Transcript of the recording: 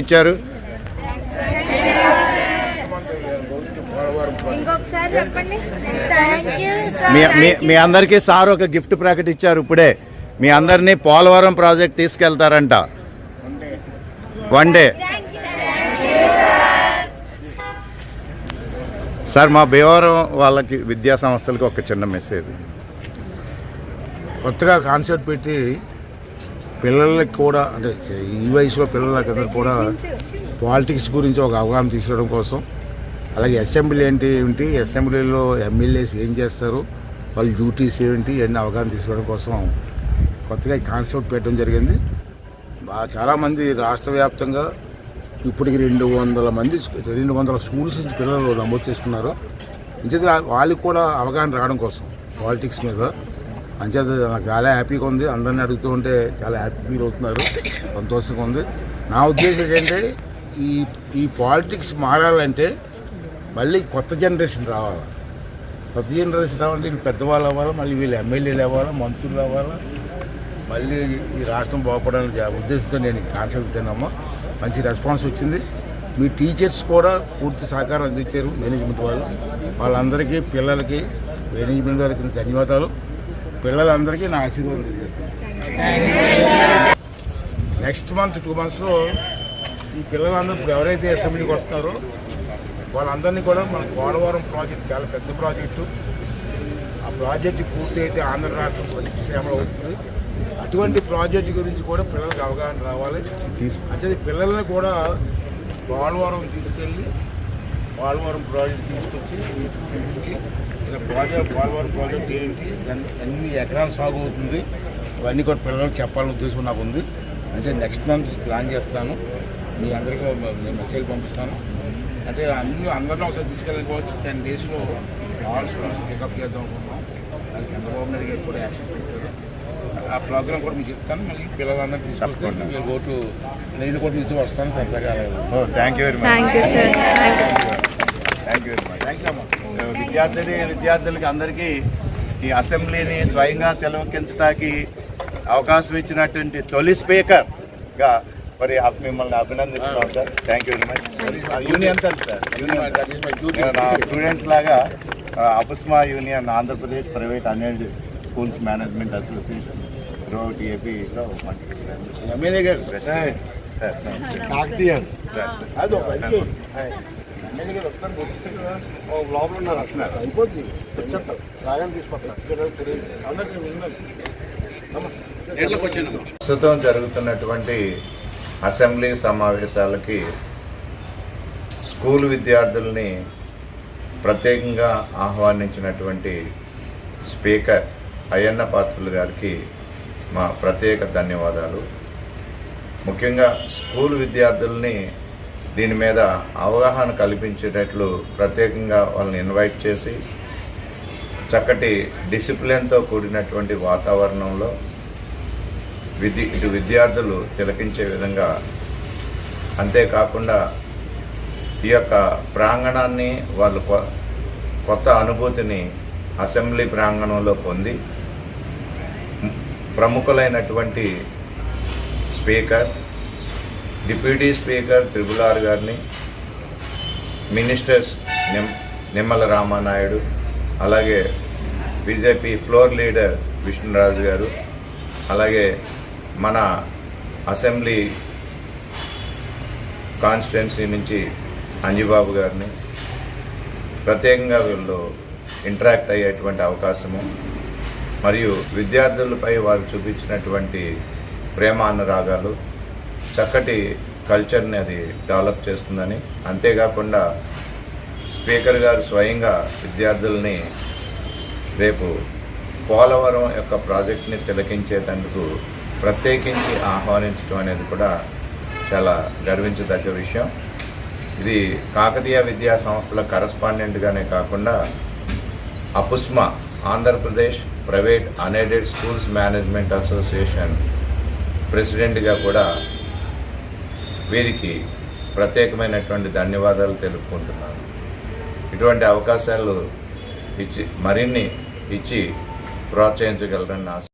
ఇచ్చారు. మీ అందరికీ సార్ ఒక గిఫ్ట్ ప్యాకెట్ ఇచ్చారు. ఇప్పుడే మీ అందరినీ పోలవరం ప్రాజెక్ట్ తీసుకెళ్తారంట వన్ డే. సార్ మా భీమవరం వాళ్ళకి విద్యా సంస్థలకి ఒక చిన్న మెసేజ్. కొత్తగా కాన్సెప్ట్ పెట్టి పిల్లలకి కూడా అంటే ఈ వయసులో పిల్లలకి కూడా పాలిటిక్స్ గురించి ఒక అవగాహన తీసుకురావడం కోసం, అలాగే అసెంబ్లీ ఏంటి, అసెంబ్లీలో ఎమ్మెల్యేస్ ఏం చేస్తారు, వాళ్ళ డ్యూటీస్ ఏంటి, ఇవన్నీ అవగాహన తీసుకురావడం కోసం కొత్తగా ఈ కాన్సెప్ట్ పెట్టడం జరిగింది. చాలామంది రాష్ట్ర వ్యాప్తంగా ఇప్పటికి 200 స్కూల్స్ నుంచి పిల్లలు నమోదు చేసుకున్నారు. అంచేత వాళ్ళకి కూడా అవగాహన రావడం కోసం పాలిటిక్స్ మీద. అంచేత నాకు చాలా హ్యాపీగా ఉంది. అందరినీ అడుగుతూ ఉంటే చాలా హ్యాపీ ఫీల్ అవుతున్నారు, సంతోషంగా ఉంది. నా ఉద్దేశం ఏంటంటే ఈ పాలిటిక్స్ మారాలంటే మళ్ళీ కొత్త జనరేషన్ రావాలి. కొత్త జనరేషన్ రావాలంటే వీళ్ళు పెద్దవాళ్ళు అవ్వాలి, మళ్ళీ వీళ్ళు ఎమ్మెల్యేలు అవ్వాలి, మంత్రులు అవ్వాలి, మళ్ళీ ఈ రాష్ట్రం బాగుపడాలని ఉద్దేశంతో నేను కాన్సెప్ట్ పెట్టానమ్మా. మంచి రెస్పాన్స్ వచ్చింది. మీ టీచర్స్ కూడా పూర్తి సహకారం అందించారు, మేనేజ్మెంట్ వాళ్ళందరికీ, పిల్లలకి, మేనేజ్మెంట్ వారికి ధన్యవాదాలు. పిల్లలందరికీ నా ఆశీర్వాదం తెలియజేస్తాను. నెక్స్ట్ మంత్ 2 monthsలో ఈ పిల్లలందరూ ఇప్పుడు ఎవరైతే అసెంబ్లీకి వస్తారో వాళ్ళందరినీ కూడా మన పోలవరం ప్రాజెక్ట్ చాలా పెద్ద ప్రాజెక్టు. ఆ ప్రాజెక్టు పూర్తి అయితే ఆంధ్ర రాష్ట్రం సంక్షేమం అవుతుంది. అటువంటి ప్రాజెక్టు గురించి కూడా పిల్లలకు అవగాహన రావాలి. అంటే పిల్లల్ని కూడా పోలవరం తీసుకెళ్ళి పోలవరం ప్రాజెక్ట్ తీసుకొచ్చి పోలవరం ప్రాజెక్ట్ ఏంటి, ఎన్ని ఎకరాలు సాగు అవుతుంది, ఇవన్నీ కూడా పిల్లలకు చెప్పాలని ఉద్దేశం నాకు ఉంది. అంటే నెక్స్ట్ మంత్ ప్లాన్ చేస్తాను. మీ అందరికీ నేను మెసేజ్ పంపిస్తాను. అంటే అందరినీ ఒకసారి తీసుకెళ్ళకపోతే 10 daysలో ఆల్ స్టూడెంట్స్ పికప్ చేద్దాం అనుకుంటున్నాం. అది చంద్రబాబు నాయుడు గారు కూడా యాక్షన్ చేశారు. ఆ ప్రోగ్రామ్ కూడా మీకు ఇస్తాను. మళ్ళీ పిల్లలందరూ తీసుకొస్తాను. మీరు ఓటు నేను కూడా తీసుకు వస్తాను. సరదాగా thank you very much. Thank you very much. Thank you అమ్మా. విద్యార్థులకి అందరికీ ఈ అసెంబ్లీని స్వయంగా తెలవకించడానికి అవకాశం ఇచ్చినటువంటి తొలి స్పీకర్గా మరి మిమ్మల్ని అభినందిస్తున్నాం sir. Thank you very much. Union sir, students లాగా అపుస్మా union, Andhra Pradesh private అన్ఎయిడ్ schools management association throughout ఏపీలో ఎమ్మెల్యే గారు సార్ ఎమ్మెల్యే గారు వస్తారు, లోపల ఉన్నారు, వస్తున్నారు, అయిపోద్ది వచ్చేస్తారు, రాగానే తీసుకొస్తారు. ప్రస్తుతం జరుగుతున్నటువంటి అసెంబ్లీ సమావేశాలకి స్కూల్ విద్యార్థుల్ని ప్రత్యేకంగా ఆహ్వానించినటువంటి స్పీకర్ అయ్యన్న పాత్రులు గారికి మా ప్రత్యేక ధన్యవాదాలు. ముఖ్యంగా స్కూల్ విద్యార్థుల్ని దీని మీద అవగాహన కల్పించేటట్లు ప్రత్యేకంగా వాళ్ళని ఇన్వైట్ చేసి చక్కటి డిసిప్లిన్తో కూడినటువంటి వాతావరణంలో ఇటు విద్యార్థులు తిలకించే విధంగా, అంతేకాకుండా ఈ యొక్క ప్రాంగణాన్ని వాళ్ళు కొత్త అనుభూతిని అసెంబ్లీ ప్రాంగణంలో పొంది ప్రముఖులైనటువంటి స్పీకర్, డిప్యూటీ స్పీకర్ త్రిపుల్ గారిని, మినిస్టర్స్ నిమ్మల రామానాయుడు, అలాగే బీజేపీ ఫ్లోర్ లీడర్ విష్ణురాజు గారు, అలాగే మన అసెంబ్లీ కాన్స్టిట్యున్సీ నుంచి అంజిబాబు గారిని ప్రత్యేకంగా వీళ్ళు ఇంటరాక్ట్ అయ్యేటువంటి అవకాశము, మరియు విద్యార్థులపై వారు చూపించినటువంటి ప్రేమ అనురాగాలు చక్కటి కల్చర్ని అది డెవలప్ చేస్తుందని, అంతేకాకుండా స్పీకర్ గారు స్వయంగా విద్యార్థుల్ని రేపు పోలవరం యొక్క ప్రాజెక్ట్ని తిలకించేందుకు ప్రత్యేకించి ఆహ్వానించడం అనేది కూడా చాలా గర్వించదగ్గ విషయం. ఇది కాకతీయ విద్యా సంస్థల కరస్పాండెంట్గానే కాకుండా అపుస్మా Andhra Pradesh private unaided schools management association ప్రెసిడెంట్గా కూడా వీరికి ప్రత్యేకమైనటువంటి ధన్యవాదాలు తెలుపుకుంటున్నాను. ఇటువంటి అవకాశాలు మరిన్ని ఇచ్చి ప్రోత్సహించగలరని ఆశ